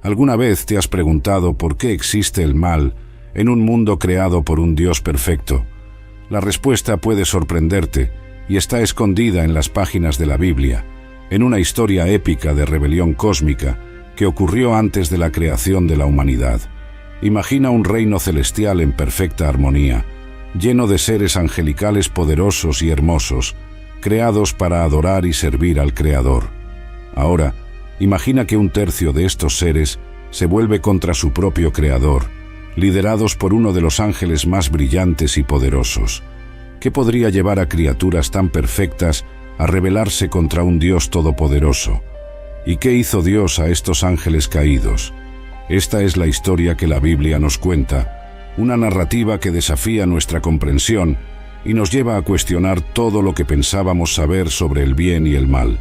¿Alguna vez te has preguntado por qué existe el mal en un mundo creado por un Dios perfecto? La respuesta puede sorprenderte y está escondida en las páginas de la Biblia, en una historia épica de rebelión cósmica que ocurrió antes de la creación de la humanidad. Imagina un reino celestial en perfecta armonía, lleno de seres angelicales poderosos y hermosos, creados para adorar y servir al Creador. Ahora, imagina que un tercio de estos seres se vuelve contra su propio Creador, liderados por uno de los ángeles más brillantes y poderosos. ¿Qué podría llevar a criaturas tan perfectas a rebelarse contra un Dios todopoderoso? ¿Y qué hizo Dios a estos ángeles caídos? Esta es la historia que la Biblia nos cuenta, una narrativa que desafía nuestra comprensión y nos lleva a cuestionar todo lo que pensábamos saber sobre el bien y el mal.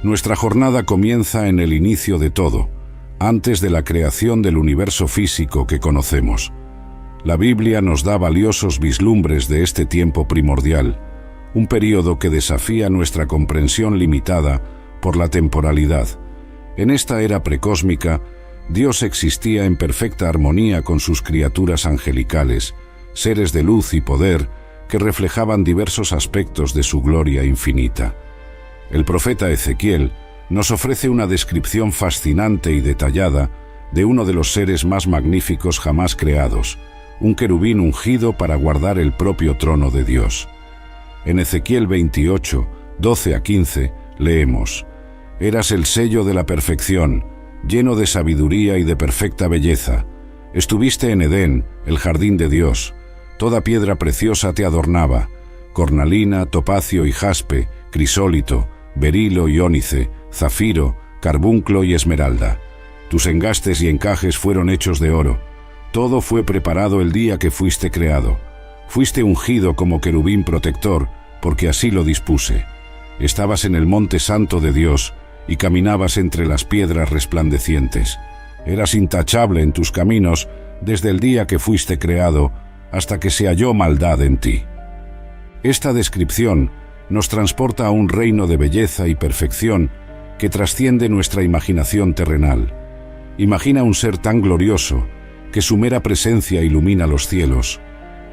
Nuestra jornada comienza en el inicio de todo, antes de la creación del universo físico que conocemos. La Biblia nos da valiosos vislumbres de este tiempo primordial, un período que desafía nuestra comprensión limitada por la temporalidad. En esta era precósmica, Dios existía en perfecta armonía con sus criaturas angelicales, seres de luz y poder que reflejaban diversos aspectos de su gloria infinita. El profeta Ezequiel nos ofrece una descripción fascinante y detallada de uno de los seres más magníficos jamás creados, un querubín ungido para guardar el propio trono de Dios. En Ezequiel 28, 12 a 15, leemos: «Eras el sello de la perfección, lleno de sabiduría y de perfecta belleza. Estuviste en Edén, el jardín de Dios. Toda piedra preciosa te adornaba: cornalina, topacio y jaspe, crisólito, berilo y ónice, zafiro, carbunclo y esmeralda. Tus engastes y encajes fueron hechos de oro. Todo fue preparado el día que fuiste creado. Fuiste ungido como querubín protector, porque así lo dispuse. Estabas en el monte santo de Dios y caminabas entre las piedras resplandecientes. Eras intachable en tus caminos desde el día que fuiste creado hasta que se halló maldad en ti». Esta descripción nos transporta a un reino de belleza y perfección que trasciende nuestra imaginación terrenal. Imagina un ser tan glorioso que su mera presencia ilumina los cielos,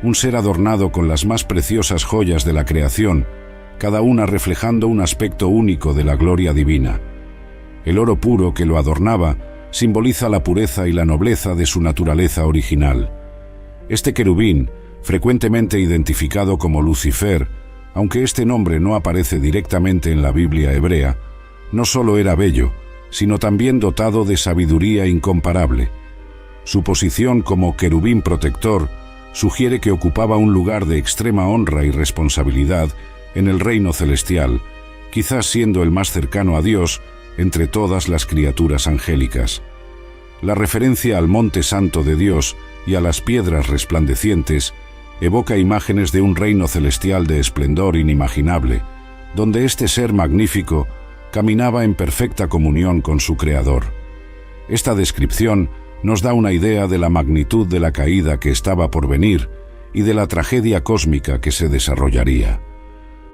un ser adornado con las más preciosas joyas de la creación, cada una reflejando un aspecto único de la gloria divina. El oro puro que lo adornaba simboliza la pureza y la nobleza de su naturaleza original. Este querubín, frecuentemente identificado como Lucifer, aunque este nombre no aparece directamente en la Biblia hebrea, no solo era bello, sino también dotado de sabiduría incomparable. Su posición como querubín protector sugiere que ocupaba un lugar de extrema honra y responsabilidad en el reino celestial, quizás siendo el más cercano a Dios entre todas las criaturas angélicas. La referencia al monte santo de Dios y a las piedras resplandecientes evoca imágenes de un reino celestial de esplendor inimaginable, donde este ser magnífico caminaba en perfecta comunión con su Creador. Esta descripción nos da una idea de la magnitud de la caída que estaba por venir y de la tragedia cósmica que se desarrollaría.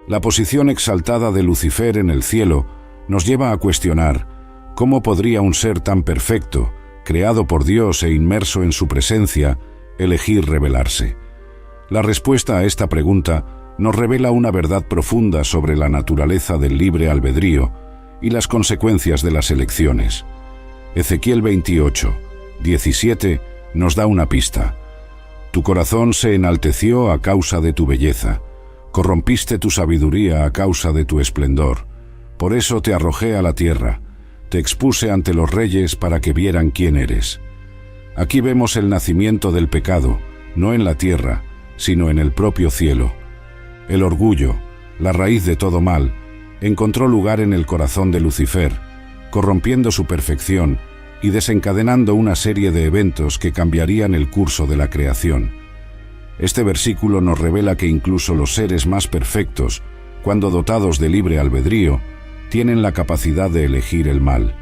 La posición exaltada de Lucifer en el cielo nos lleva a cuestionar cómo podría un ser tan perfecto, creado por Dios e inmerso en su presencia, elegir rebelarse. La respuesta a esta pregunta nos revela una verdad profunda sobre la naturaleza del libre albedrío y las consecuencias de las elecciones. Ezequiel 28, 17 nos da una pista. Tu corazón se enalteció a causa de tu belleza. Corrompiste tu sabiduría a causa de tu esplendor. Por eso te arrojé a la tierra. Te expuse ante los reyes para que vieran quién eres. Aquí vemos el nacimiento del pecado, no en la tierra, sino en el propio cielo. El orgullo, la raíz de todo mal, encontró lugar en el corazón de Lucifer, corrompiendo su perfección y desencadenando una serie de eventos que cambiarían el curso de la creación. Este versículo nos revela que incluso los seres más perfectos, cuando dotados de libre albedrío, tienen la capacidad de elegir el mal.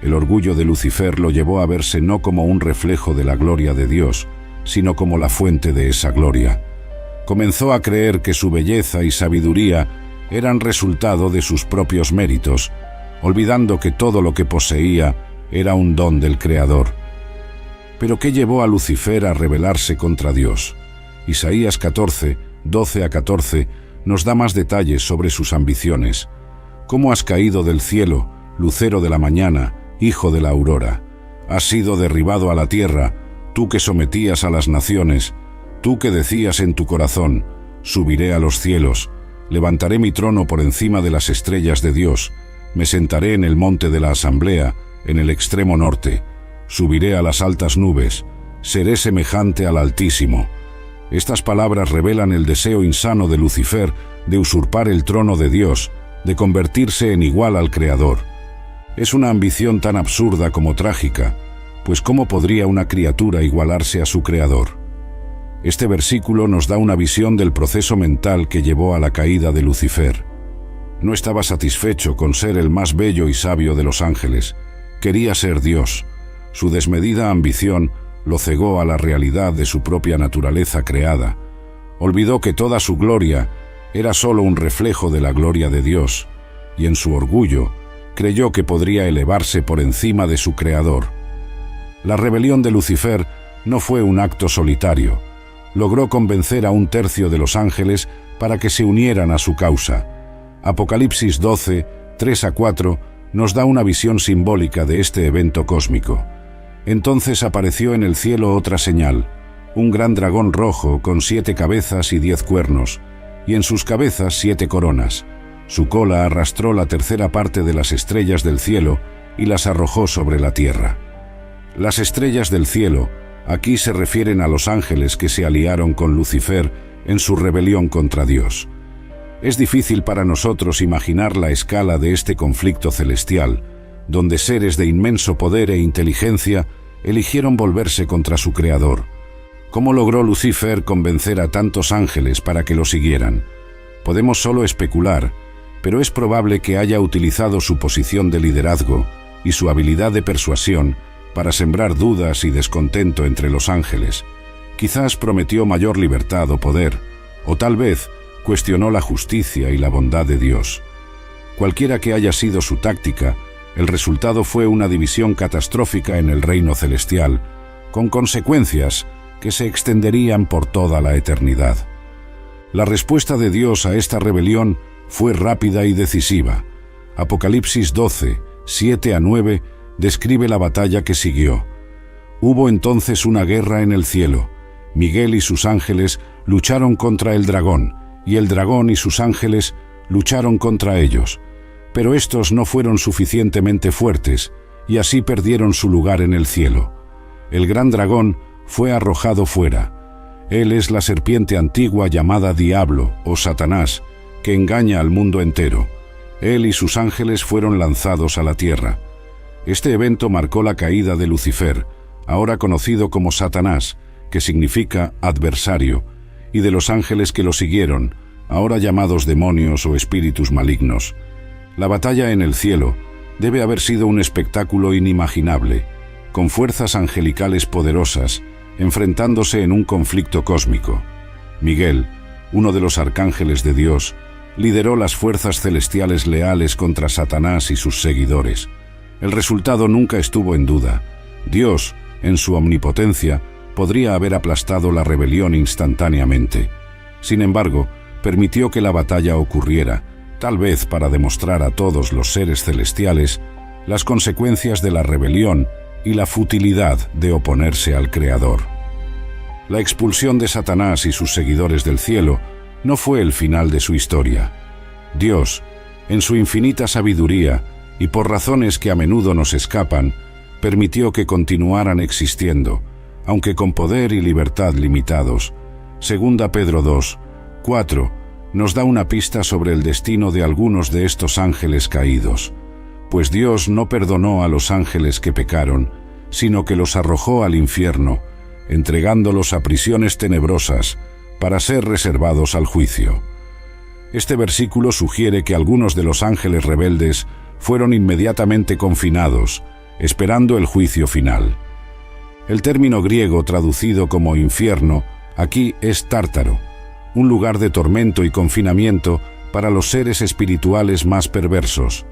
El orgullo de Lucifer lo llevó a verse no como un reflejo de la gloria de Dios, sino como la fuente de esa gloria. Comenzó a creer que su belleza y sabiduría eran resultado de sus propios méritos, olvidando que todo lo que poseía era un don del Creador. Pero ¿qué llevó a Lucifer a rebelarse contra Dios? Isaías 14, 12 a 14, nos da más detalles sobre sus ambiciones. ¿Cómo has caído del cielo, lucero de la mañana, hijo de la aurora? Has sido derribado a la tierra, tú que sometías a las naciones, tú que decías en tu corazón, subiré a los cielos, levantaré mi trono por encima de las estrellas de Dios, me sentaré en el monte de la asamblea, en el extremo norte, subiré a las altas nubes, seré semejante al Altísimo. Estas palabras revelan el deseo insano de Lucifer de usurpar el trono de Dios, de convertirse en igual al Creador. Es una ambición tan absurda como trágica, pues ¿cómo podría una criatura igualarse a su Creador? Este versículo nos da una visión del proceso mental que llevó a la caída de Lucifer. No estaba satisfecho con ser el más bello y sabio de los ángeles, quería ser Dios. Su desmedida ambición lo cegó a la realidad de su propia naturaleza creada. Olvidó que toda su gloria era solo un reflejo de la gloria de Dios, y en su orgullo creyó que podría elevarse por encima de su Creador. La rebelión de Lucifer no fue un acto solitario. Logró convencer a un tercio de los ángeles para que se unieran a su causa. Apocalipsis 12, 3 a 4, nos da una visión simbólica de este evento cósmico. Entonces apareció en el cielo otra señal, un gran dragón rojo con 7 cabezas y 10 cuernos, y en sus cabezas 7 coronas. Su cola arrastró la tercera parte de las estrellas del cielo y las arrojó sobre la tierra. Las estrellas del cielo aquí se refieren a los ángeles que se aliaron con Lucifer en su rebelión contra Dios. Es difícil para nosotros imaginar la escala de este conflicto celestial, donde seres de inmenso poder e inteligencia eligieron volverse contra su Creador. ¿Cómo logró Lucifer convencer a tantos ángeles para que lo siguieran? Podemos solo especular, pero es probable que haya utilizado su posición de liderazgo y su habilidad de persuasión para sembrar dudas y descontento entre los ángeles. Quizás prometió mayor libertad o poder, o tal vez cuestionó la justicia y la bondad de Dios. Cualquiera que haya sido su táctica, el resultado fue una división catastrófica en el reino celestial, con consecuencias que se extenderían por toda la eternidad. La respuesta de Dios a esta rebelión fue rápida y decisiva. Apocalipsis 12, 7 a 9, describe la batalla que siguió. Hubo entonces una guerra en el cielo. Miguel y sus ángeles lucharon contra el dragón, y el dragón y sus ángeles lucharon contra ellos. Pero estos no fueron suficientemente fuertes, y así perdieron su lugar en el cielo. El gran dragón fue arrojado fuera. Él es la serpiente antigua llamada Diablo o Satanás, que engaña al mundo entero. Él y sus ángeles fueron lanzados a la tierra. Este evento marcó la caída de Lucifer, ahora conocido como Satanás, que significa adversario, y de los ángeles que lo siguieron, ahora llamados demonios o espíritus malignos. La batalla en el cielo debe haber sido un espectáculo inimaginable, con fuerzas angelicales poderosas, enfrentándose en un conflicto cósmico. Miguel, uno de los arcángeles de Dios, lideró las fuerzas celestiales leales contra Satanás y sus seguidores. El resultado nunca estuvo en duda. Dios, en su omnipotencia, podría haber aplastado la rebelión instantáneamente. Sin embargo, permitió que la batalla ocurriera, tal vez para demostrar a todos los seres celestiales las consecuencias de la rebelión y la futilidad de oponerse al Creador. La expulsión de Satanás y sus seguidores del cielo no fue el final de su historia. Dios, en su infinita sabiduría y por razones que a menudo nos escapan, permitió que continuaran existiendo, aunque con poder y libertad limitados. Segunda Pedro 2, 4, nos da una pista sobre el destino de algunos de estos ángeles caídos. Pues Dios no perdonó a los ángeles que pecaron, sino que los arrojó al infierno, entregándolos a prisiones tenebrosas para ser reservados al juicio. Este versículo sugiere que algunos de los ángeles rebeldes fueron inmediatamente confinados, esperando el juicio final. El término griego traducido como infierno aquí es tártaro, un lugar de tormento y confinamiento para los seres espirituales más perversos.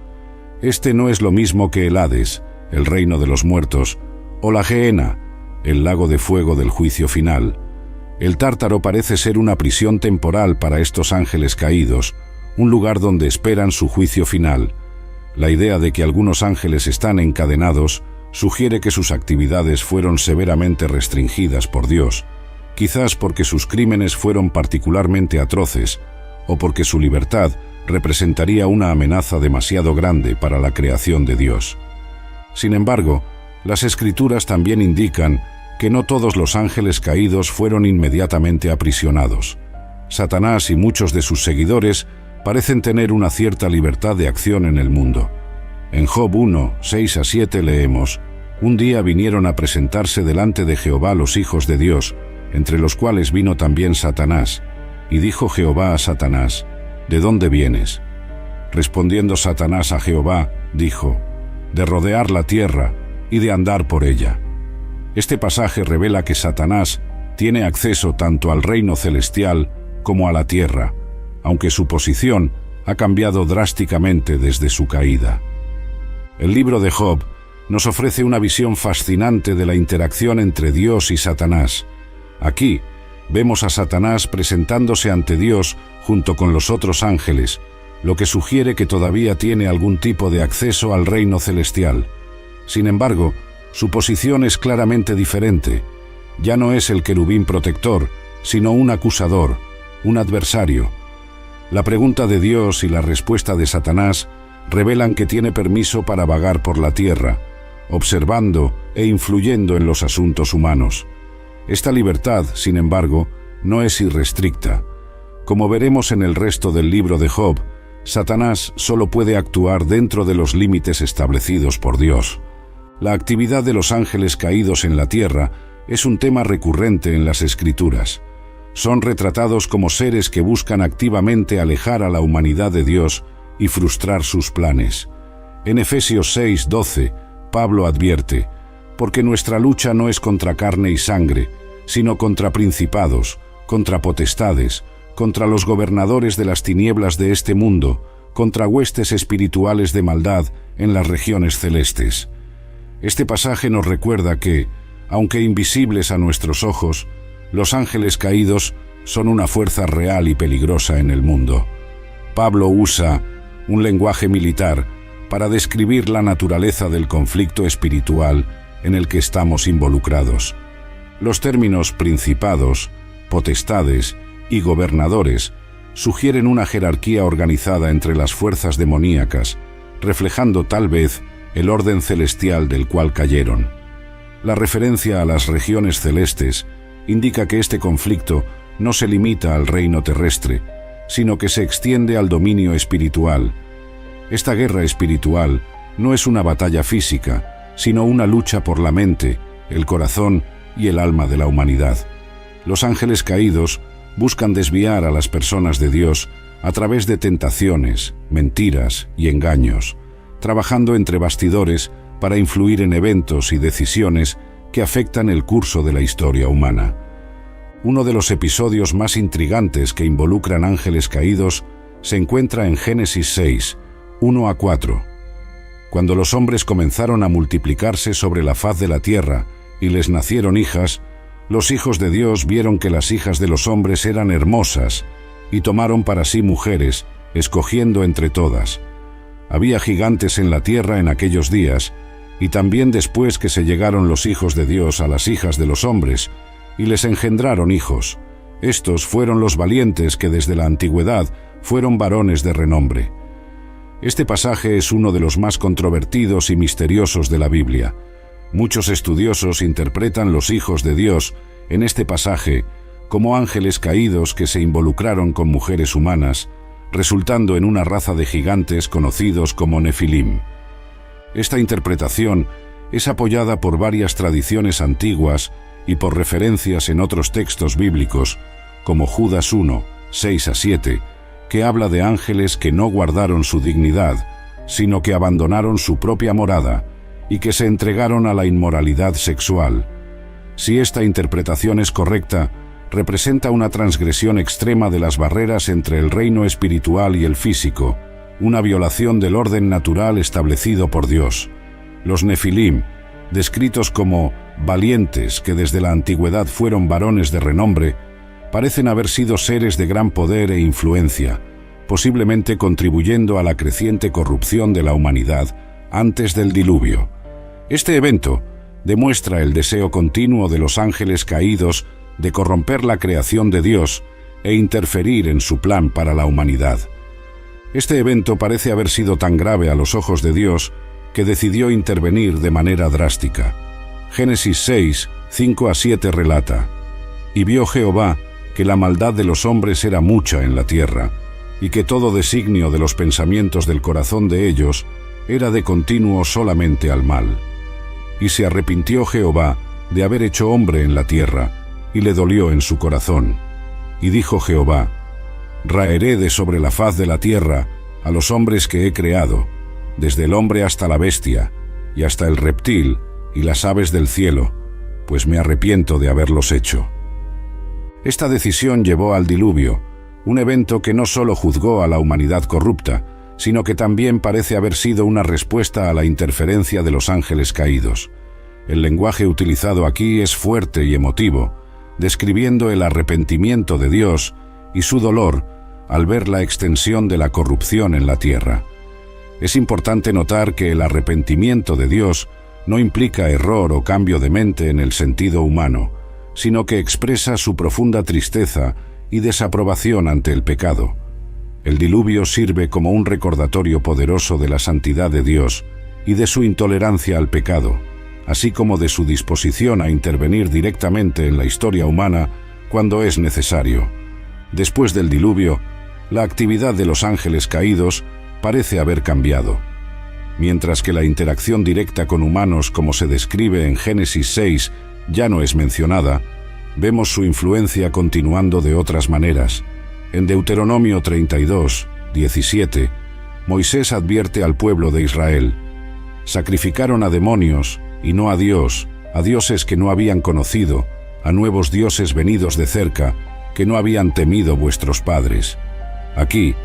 Este no es lo mismo que el Hades, el reino de los muertos, o la Gehenna, el lago de fuego del juicio final. El Tártaro parece ser una prisión temporal para estos ángeles caídos, un lugar donde esperan su juicio final. La idea de que algunos ángeles están encadenados sugiere que sus actividades fueron severamente restringidas por Dios, quizás porque sus crímenes fueron particularmente atroces o porque su libertad representaría una amenaza demasiado grande para la creación de Dios. Sin embargo, las Escrituras también indican que no todos los ángeles caídos fueron inmediatamente aprisionados. Satanás y muchos de sus seguidores parecen tener una cierta libertad de acción en el mundo. En Job 1, 6-7 leemos: «Un día vinieron a presentarse delante de Jehová los hijos de Dios, entre los cuales vino también Satanás. Y dijo Jehová a Satanás: ¿De dónde vienes? Respondiendo Satanás a Jehová, dijo: De rodear la tierra y de andar por ella». Este pasaje revela que Satanás tiene acceso tanto al reino celestial como a la tierra, aunque su posición ha cambiado drásticamente desde su caída. El libro de Job nos ofrece una visión fascinante de la interacción entre Dios y Satanás. Aquí vemos a Satanás presentándose ante Dios junto con los otros ángeles, lo que sugiere que todavía tiene algún tipo de acceso al reino celestial. Sin embargo, su posición es claramente diferente. Ya no es el querubín protector, sino un acusador, un adversario. La pregunta de Dios y la respuesta de Satanás revelan que tiene permiso para vagar por la tierra, observando e influyendo en los asuntos humanos. Esta libertad, sin embargo, no es irrestricta. Como veremos en el resto del libro de Job, Satanás solo puede actuar dentro de los límites establecidos por Dios. La actividad de los ángeles caídos en la tierra es un tema recurrente en las Escrituras. Son retratados como seres que buscan activamente alejar a la humanidad de Dios y frustrar sus planes. En Efesios 6:12, Pablo advierte: «Porque nuestra lucha no es contra carne y sangre, sino contra principados, contra potestades, contra los gobernadores de las tinieblas de este mundo, contra huestes espirituales de maldad en las regiones celestes». Este pasaje nos recuerda que, aunque invisibles a nuestros ojos, los ángeles caídos son una fuerza real y peligrosa en el mundo. Pablo usa un lenguaje militar para describir la naturaleza del conflicto espiritual en el que estamos involucrados. Los términos principados, potestades y gobernadores sugieren una jerarquía organizada entre las fuerzas demoníacas, reflejando tal vez el orden celestial del cual cayeron. La referencia a las regiones celestes indica que este conflicto no se limita al reino terrestre, sino que se extiende al dominio espiritual. Esta guerra espiritual no es una batalla física, sino una lucha por la mente, el corazón y el alma de la humanidad. Los ángeles caídos buscan desviar a las personas de Dios a través de tentaciones, mentiras y engaños, trabajando entre bastidores para influir en eventos y decisiones que afectan el curso de la historia humana. Uno de los episodios más intrigantes que involucran ángeles caídos se encuentra en Génesis 6, 1-4. Cuando los hombres comenzaron a multiplicarse sobre la faz de la tierra y les nacieron hijas, los hijos de Dios vieron que las hijas de los hombres eran hermosas y tomaron para sí mujeres, escogiendo entre todas. Había gigantes en la tierra en aquellos días, y también después que se llegaron los hijos de Dios a las hijas de los hombres, y les engendraron hijos. Estos fueron los valientes que desde la antigüedad fueron varones de renombre. Este pasaje es uno de los más controvertidos y misteriosos de la Biblia. Muchos estudiosos interpretan los hijos de Dios en este pasaje como ángeles caídos que se involucraron con mujeres humanas, resultando en una raza de gigantes conocidos como Nefilim. Esta interpretación es apoyada por varias tradiciones antiguas y por referencias en otros textos bíblicos, como Judas 1, 6-7, que habla de ángeles que no guardaron su dignidad, sino que abandonaron su propia morada y que se entregaron a la inmoralidad sexual. Si esta interpretación es correcta, representa una transgresión extrema de las barreras entre el reino espiritual y el físico, una violación del orden natural establecido por Dios. Los Nefilim, descritos como valientes que desde la antigüedad fueron varones de renombre, parecen haber sido seres de gran poder e influencia, posiblemente contribuyendo a la creciente corrupción de la humanidad antes del diluvio. Este evento demuestra el deseo continuo de los ángeles caídos de corromper la creación de Dios e interferir en su plan para la humanidad. Este evento parece haber sido tan grave a los ojos de Dios que decidió intervenir de manera drástica. Génesis 6, 5-7 relata: «Y vio Jehová que la maldad de los hombres era mucha en la tierra, y que todo designio de los pensamientos del corazón de ellos era de continuo solamente al mal. Y se arrepintió Jehová de haber hecho hombre en la tierra, y le dolió en su corazón. Y dijo Jehová: Raeré de sobre la faz de la tierra a los hombres que he creado, desde el hombre hasta la bestia, y hasta el reptil y las aves del cielo, pues me arrepiento de haberlos hecho». Esta decisión llevó al diluvio, un evento que no solo juzgó a la humanidad corrupta, sino que también parece haber sido una respuesta a la interferencia de los ángeles caídos. El lenguaje utilizado aquí es fuerte y emotivo, describiendo el arrepentimiento de Dios y su dolor al ver la extensión de la corrupción en la tierra. Es importante notar que el arrepentimiento de Dios no implica error o cambio de mente en el sentido humano, sino que expresa su profunda tristeza y desaprobación ante el pecado. El diluvio sirve como un recordatorio poderoso de la santidad de Dios y de su intolerancia al pecado, así como de su disposición a intervenir directamente en la historia humana cuando es necesario. Después del diluvio, la actividad de los ángeles caídos parece haber cambiado. Mientras que la interacción directa con humanos, como se describe en Génesis 6, ya no es mencionada, vemos su influencia continuando de otras maneras. En Deuteronomio 32, 17, Moisés advierte al pueblo de Israel: «Sacrificaron a demonios y no a Dios, a dioses que no habían conocido, a nuevos dioses venidos de cerca, que no habían temido vuestros padres». Aquí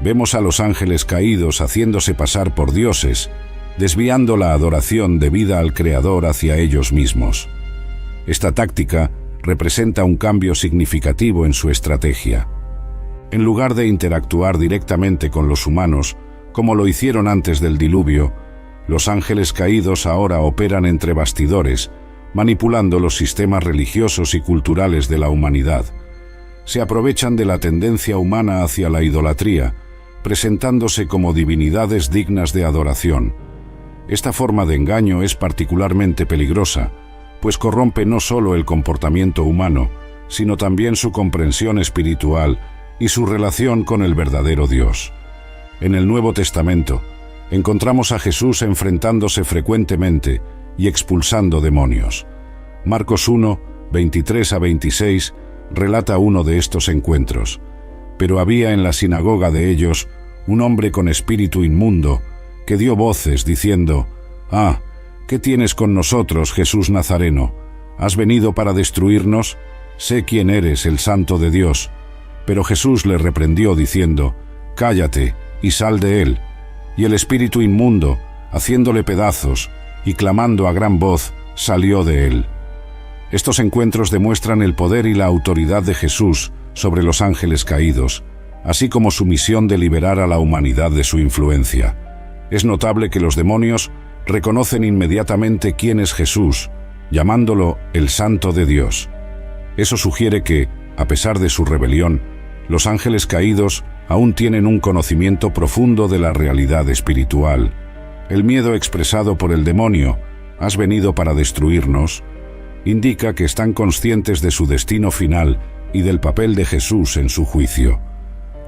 vemos a los ángeles caídos haciéndose pasar por dioses, desviando la adoración debida al Creador hacia ellos mismos. Esta táctica representa un cambio significativo en su estrategia. En lugar de interactuar directamente con los humanos, como lo hicieron antes del diluvio, los ángeles caídos ahora operan entre bastidores, manipulando los sistemas religiosos y culturales de la humanidad. Se aprovechan de la tendencia humana hacia la idolatría, presentándose como divinidades dignas de adoración. Esta forma de engaño es particularmente peligrosa, pues corrompe no solo el comportamiento humano, sino también su comprensión espiritual y su relación con el verdadero Dios. En el Nuevo Testamento, encontramos a Jesús enfrentándose frecuentemente y expulsando demonios. Marcos 1, 23-26, relata uno de estos encuentros. «Pero había en la sinagoga de ellos un hombre con espíritu inmundo, que dio voces diciendo: «Ah, ¿qué tienes con nosotros, Jesús Nazareno? ¿Has venido para destruirnos? Sé quién eres, el Santo de Dios». Pero Jesús le reprendió diciendo: «Cállate y sal de él». Y el espíritu inmundo, haciéndole pedazos y clamando a gran voz, salió de él. Estos encuentros demuestran el poder y la autoridad de Jesús sobre los ángeles caídos, así como su misión de liberar a la humanidad de su influencia. Es notable que los demonios reconocen inmediatamente quién es Jesús, llamándolo el Santo de Dios. Eso sugiere que, a pesar de su rebelión, los ángeles caídos aún tienen un conocimiento profundo de la realidad espiritual. El miedo expresado por el demonio, «has venido para destruirnos», indica que están conscientes de su destino final y del papel de Jesús en su juicio.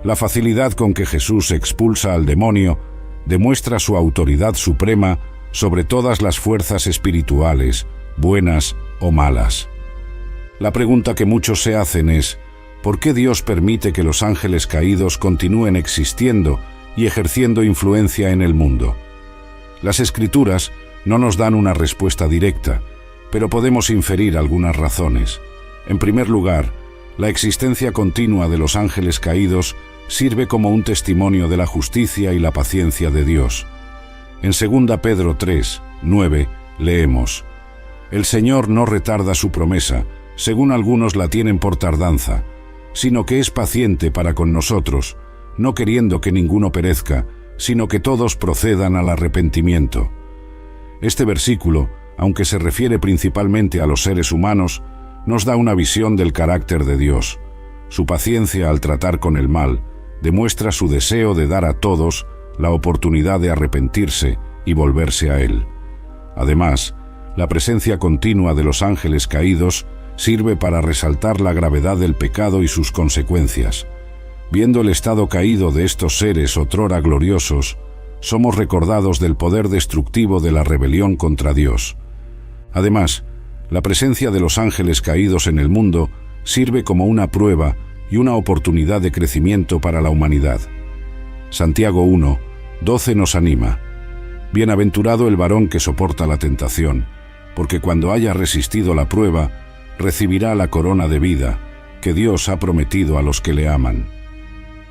La facilidad con que Jesús expulsa al demonio demuestra su autoridad suprema sobre todas las fuerzas espirituales, buenas o malas. La pregunta que muchos se hacen es: ¿por qué Dios permite que los ángeles caídos continúen existiendo y ejerciendo influencia en el mundo? Las Escrituras no nos dan una respuesta directa, pero podemos inferir algunas razones. En primer lugar, la existencia continua de los ángeles caídos sirve como un testimonio de la justicia y la paciencia de Dios. En 2 Pedro 3, 9, leemos: «El Señor no retarda su promesa, según algunos la tienen por tardanza, sino que es paciente para con nosotros, no queriendo que ninguno perezca, sino que todos procedan al arrepentimiento». Este versículo, aunque se refiere principalmente a los seres humanos, nos da una visión del carácter de Dios. Su paciencia al tratar con el mal demuestra su deseo de dar a todos la oportunidad de arrepentirse y volverse a Él. Además, la presencia continua de los ángeles caídos sirve para resaltar la gravedad del pecado y sus consecuencias. Viendo el estado caído de estos seres otrora gloriosos, somos recordados del poder destructivo de la rebelión contra Dios. Además, la presencia de los ángeles caídos en el mundo sirve como una prueba y una oportunidad de crecimiento para la humanidad. Santiago 1, 12 nos anima: «Bienaventurado el varón que soporta la tentación, porque cuando haya resistido la prueba, recibirá la corona de vida que Dios ha prometido a los que le aman».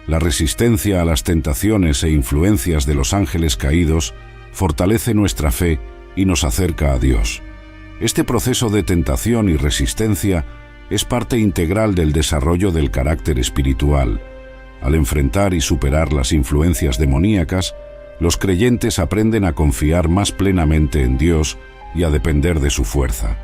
La resistencia a las tentaciones e influencias de los ángeles caídos fortalece nuestra fe y nos acerca a Dios. Este proceso de tentación y resistencia es parte integral del desarrollo del carácter espiritual. Al enfrentar y superar las influencias demoníacas, los creyentes aprenden a confiar más plenamente en Dios y a depender de su fuerza.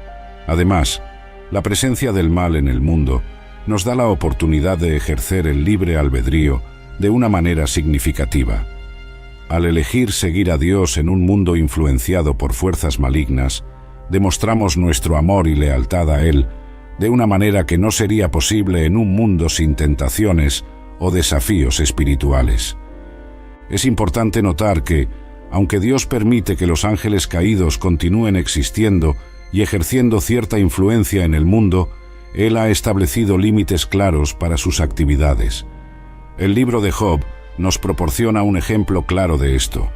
Además, la presencia del mal en el mundo nos da la oportunidad de ejercer el libre albedrío de una manera significativa. Al elegir seguir a Dios en un mundo influenciado por fuerzas malignas, demostramos nuestro amor y lealtad a Él de una manera que no sería posible en un mundo sin tentaciones o desafíos espirituales. Es importante notar que, aunque Dios permite que los ángeles caídos continúen existiendo y ejerciendo cierta influencia en el mundo, Él ha establecido límites claros para sus actividades. El libro de Job nos proporciona un ejemplo claro de esto.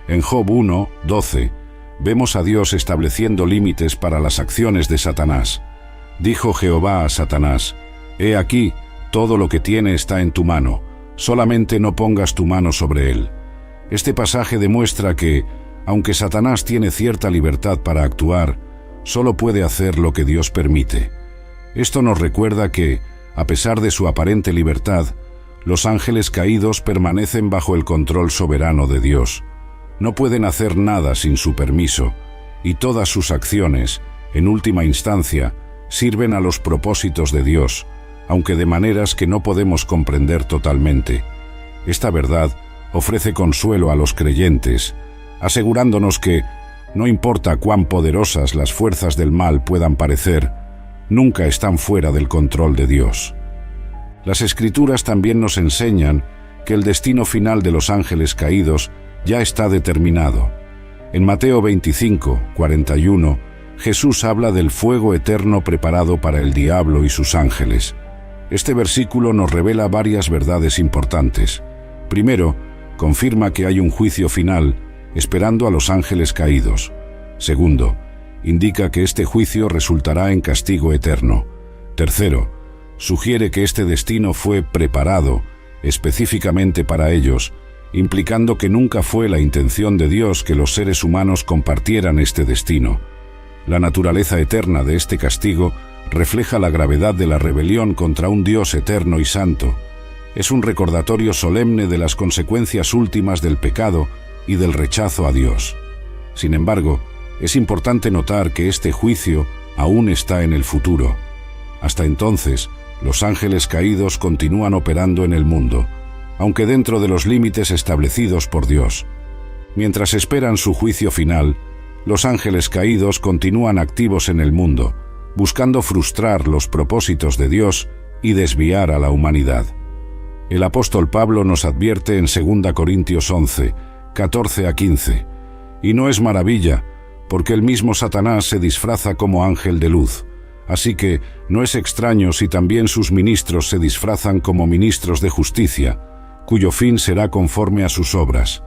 En Job 1, 12, vemos a Dios estableciendo límites para las acciones de Satanás. Dijo Jehová a Satanás: «He aquí, todo lo que tiene está en tu mano, solamente no pongas tu mano sobre él». Este pasaje demuestra que, aunque Satanás tiene cierta libertad para actuar, solo puede hacer lo que Dios permite. Esto nos recuerda que, a pesar de su aparente libertad, los ángeles caídos permanecen bajo el control soberano de Dios. No pueden hacer nada sin su permiso, y todas sus acciones, en última instancia, sirven a los propósitos de Dios, aunque de maneras que no podemos comprender totalmente. Esta verdad ofrece consuelo a los creyentes, asegurándonos que, no importa cuán poderosas las fuerzas del mal puedan parecer, nunca están fuera del control de Dios. Las Escrituras también nos enseñan que el destino final de los ángeles caídos ya está determinado. En Mateo 25, 41, Jesús habla del fuego eterno preparado para el diablo y sus ángeles. Este versículo nos revela varias verdades importantes. Primero, confirma que hay un juicio final esperando a los ángeles caídos. Segundo, indica que este juicio resultará en castigo eterno. Tercero, sugiere que este destino fue preparado específicamente para ellos, implicando que nunca fue la intención de Dios que los seres humanos compartieran este destino. La naturaleza eterna de este castigo refleja la gravedad de la rebelión contra un Dios eterno y santo. Es un recordatorio solemne de las consecuencias últimas del pecado y del rechazo a Dios. Sin embargo, es importante notar que este juicio aún está en el futuro. Hasta entonces, los ángeles caídos continúan operando en el mundo, aunque dentro de los límites establecidos por Dios. Mientras esperan su juicio final, los ángeles caídos continúan activos en el mundo, buscando frustrar los propósitos de Dios y desviar a la humanidad. El apóstol Pablo nos advierte en 2 Corintios 11, 14 a 15, «Y no es maravilla, porque el mismo Satanás se disfraza como ángel de luz. Así que no es extraño si también sus ministros se disfrazan como ministros de justicia, cuyo fin será conforme a sus obras».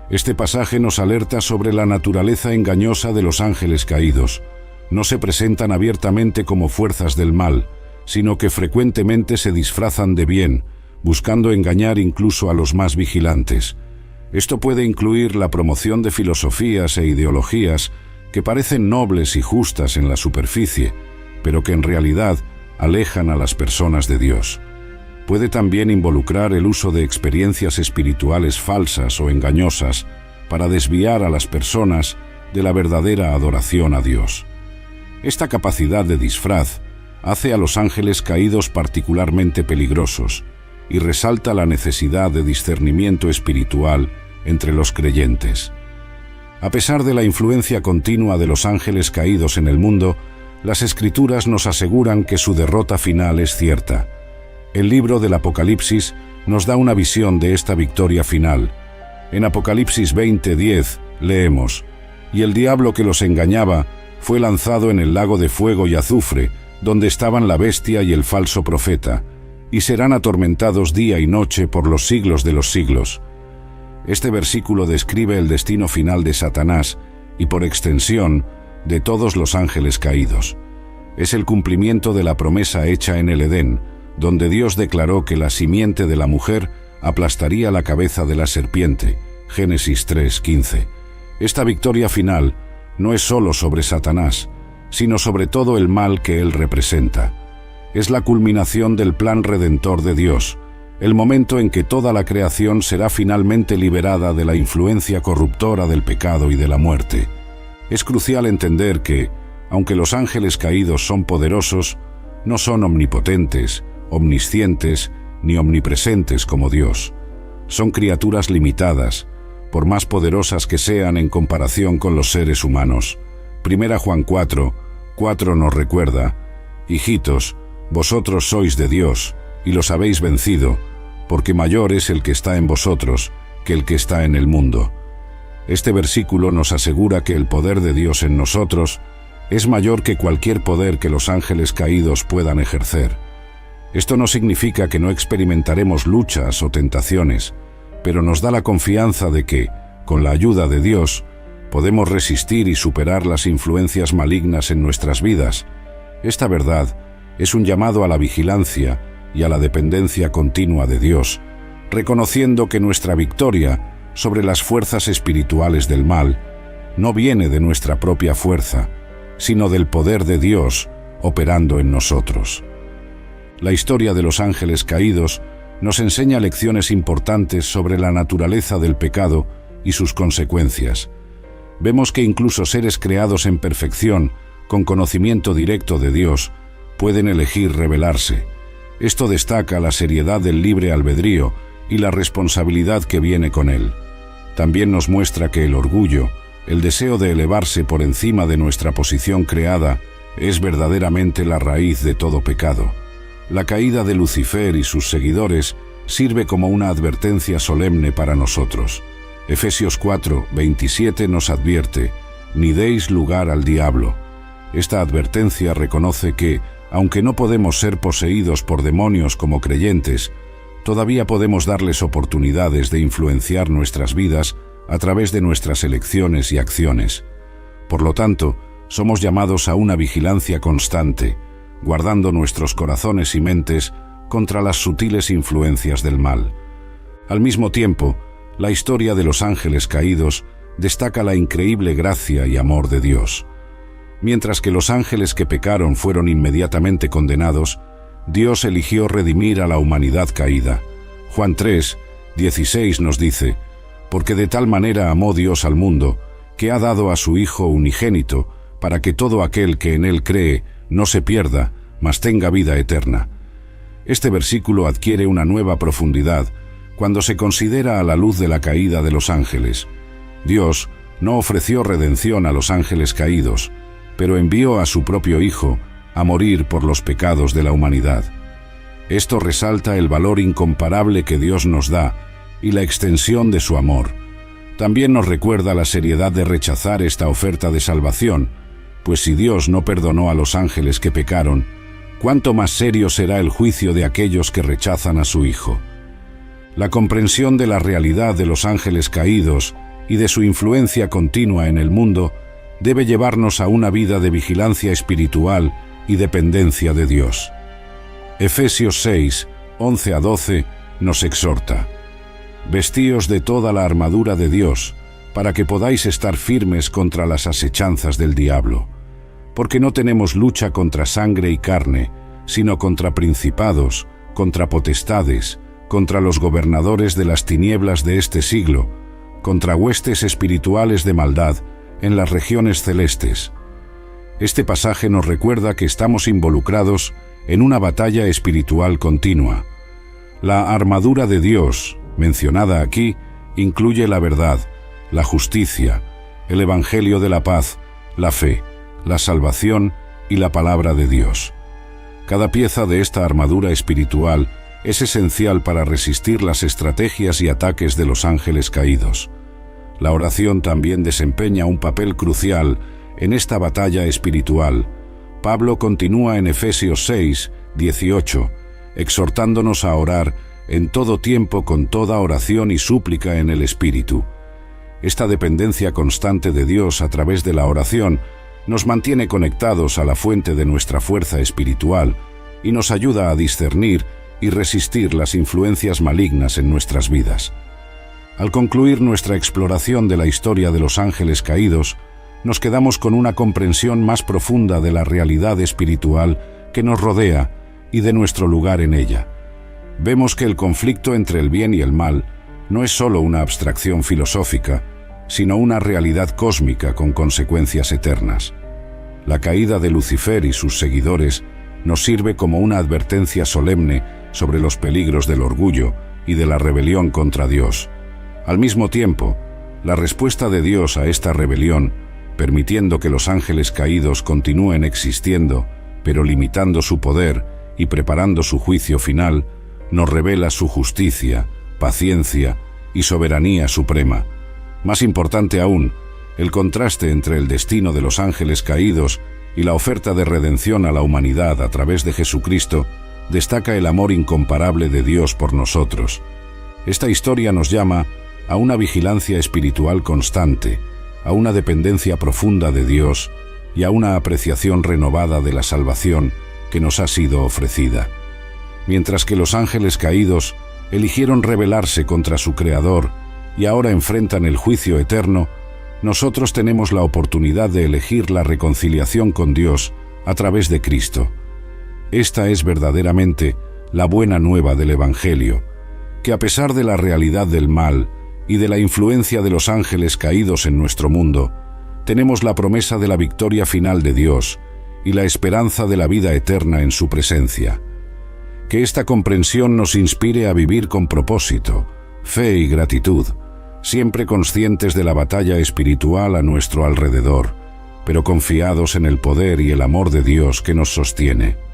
Este pasaje nos alerta sobre la naturaleza engañosa de los ángeles caídos. No se presentan abiertamente como fuerzas del mal, sino que frecuentemente se disfrazan de bien, buscando engañar incluso a los más vigilantes. Esto puede incluir la promoción de filosofías e ideologías que parecen nobles y justas en la superficie, pero que en realidad alejan a las personas de Dios. Puede también involucrar el uso de experiencias espirituales falsas o engañosas para desviar a las personas de la verdadera adoración a Dios. Esta capacidad de disfraz hace a los ángeles caídos particularmente peligrosos y resalta la necesidad de discernimiento espiritual entre los creyentes. A pesar de la influencia continua de los ángeles caídos en el mundo, las Escrituras nos aseguran que su derrota final es cierta. El libro del Apocalipsis nos da una visión de esta victoria final. En Apocalipsis 20:10 leemos: «Y el diablo que los engañaba fue lanzado en el lago de fuego y azufre, donde estaban la bestia y el falso profeta, y serán atormentados día y noche por los siglos de los siglos». Este versículo describe el destino final de Satanás y, por extensión, de todos los ángeles caídos. Es el cumplimiento de la promesa hecha en el Edén, donde Dios declaró que la simiente de la mujer aplastaría la cabeza de la serpiente. Génesis 3:15. Esta victoria final no es solo sobre Satanás, sino sobre todo el mal que él representa. Es la culminación del plan redentor de Dios, el momento en que toda la creación será finalmente liberada de la influencia corruptora del pecado y de la muerte. Es crucial entender que, aunque los ángeles caídos son poderosos, no son omnipotentes, omniscientes ni omnipresentes como Dios. Son criaturas limitadas, por más poderosas que sean en comparación con los seres humanos. 1 Juan 4:4 nos recuerda: «Hijitos, vosotros sois de Dios, y los habéis vencido, porque mayor es el que está en vosotros que el que está en el mundo». Este versículo nos asegura que el poder de Dios en nosotros es mayor que cualquier poder que los ángeles caídos puedan ejercer. Esto no significa que no experimentaremos luchas o tentaciones, pero nos da la confianza de que, con la ayuda de Dios, podemos resistir y superar las influencias malignas en nuestras vidas. Esta verdad es un llamado a la vigilancia y a la dependencia continua de Dios, reconociendo que nuestra victoria sobre las fuerzas espirituales del mal no viene de nuestra propia fuerza, sino del poder de Dios operando en nosotros. La historia de los ángeles caídos nos enseña lecciones importantes sobre la naturaleza del pecado y sus consecuencias. Vemos que incluso seres creados en perfección, con conocimiento directo de Dios, pueden elegir rebelarse. Esto destaca la seriedad del libre albedrío y la responsabilidad que viene con él. También nos muestra que el orgullo, el deseo de elevarse por encima de nuestra posición creada, es verdaderamente la raíz de todo pecado. La caída de Lucifer y sus seguidores sirve como una advertencia solemne para nosotros. Efesios 4:27 nos advierte: «Ni deis lugar al diablo». Esta advertencia reconoce que, aunque no podemos ser poseídos por demonios como creyentes, todavía podemos darles oportunidades de influenciar nuestras vidas a través de nuestras elecciones y acciones. Por lo tanto, somos llamados a una vigilancia constante, guardando nuestros corazones y mentes contra las sutiles influencias del mal. Al mismo tiempo, la historia de los ángeles caídos destaca la increíble gracia y amor de Dios. Mientras que los ángeles que pecaron fueron inmediatamente condenados, Dios eligió redimir a la humanidad caída. Juan 3:16 nos dice: «Porque de tal manera amó Dios al mundo, que ha dado a su Hijo unigénito, para que todo aquel que en él cree no se pierda, mas tenga vida eterna». Este versículo adquiere una nueva profundidad cuando se considera a la luz de la caída de los ángeles. Dios no ofreció redención a los ángeles caídos, pero envió a su propio Hijo a morir por los pecados de la humanidad. Esto resalta el valor incomparable que Dios nos da y la extensión de su amor. También nos recuerda la seriedad de rechazar esta oferta de salvación, pues si Dios no perdonó a los ángeles que pecaron, ¿cuánto más serio será el juicio de aquellos que rechazan a su Hijo? La comprensión de la realidad de los ángeles caídos y de su influencia continua en el mundo debe llevarnos a una vida de vigilancia espiritual y dependencia de Dios. Efesios 6:11-12 nos exhorta: vestíos de toda la armadura de Dios, para que podáis estar firmes contra las asechanzas del diablo. Porque no tenemos lucha contra sangre y carne, sino contra principados, contra potestades, contra los gobernadores de las tinieblas de este siglo, contra huestes espirituales de maldad en las regiones celestes. Este pasaje nos recuerda que estamos involucrados en una batalla espiritual continua. La armadura de Dios, mencionada aquí, incluye la verdad, la justicia, el evangelio de la paz, la fe, la salvación y la palabra de Dios. Cada pieza de esta armadura espiritual es esencial para resistir las estrategias y ataques de los ángeles caídos. La oración también desempeña un papel crucial en esta batalla espiritual. Pablo continúa en Efesios 6, 18, exhortándonos a orar en todo tiempo con toda oración y súplica en el Espíritu. Esta dependencia constante de Dios a través de la oración nos mantiene conectados a la fuente de nuestra fuerza espiritual y nos ayuda a discernir y resistir las influencias malignas en nuestras vidas. Al concluir nuestra exploración de la historia de los ángeles caídos, nos quedamos con una comprensión más profunda de la realidad espiritual que nos rodea y de nuestro lugar en ella. Vemos que el conflicto entre el bien y el mal no es solo una abstracción filosófica, sino una realidad cósmica con consecuencias eternas. La caída de Lucifer y sus seguidores nos sirve como una advertencia solemne sobre los peligros del orgullo y de la rebelión contra Dios. Al mismo tiempo, la respuesta de Dios a esta rebelión, permitiendo que los ángeles caídos continúen existiendo, pero limitando su poder y preparando su juicio final, nos revela su justicia, paciencia y soberanía suprema. Más importante aún, el contraste entre el destino de los ángeles caídos y la oferta de redención a la humanidad a través de Jesucristo destaca el amor incomparable de Dios por nosotros. Esta historia nos llama a una vigilancia espiritual constante, a una dependencia profunda de Dios y a una apreciación renovada de la salvación que nos ha sido ofrecida. Mientras que los ángeles caídos eligieron rebelarse contra su Creador y ahora enfrentan el juicio eterno, nosotros tenemos la oportunidad de elegir la reconciliación con Dios a través de Cristo. Esta es verdaderamente la buena nueva del Evangelio, que a pesar de la realidad del mal y de la influencia de los ángeles caídos en nuestro mundo, tenemos la promesa de la victoria final de Dios y la esperanza de la vida eterna en su presencia. Que esta comprensión nos inspire a vivir con propósito, fe y gratitud, siempre conscientes de la batalla espiritual a nuestro alrededor, pero confiados en el poder y el amor de Dios que nos sostiene.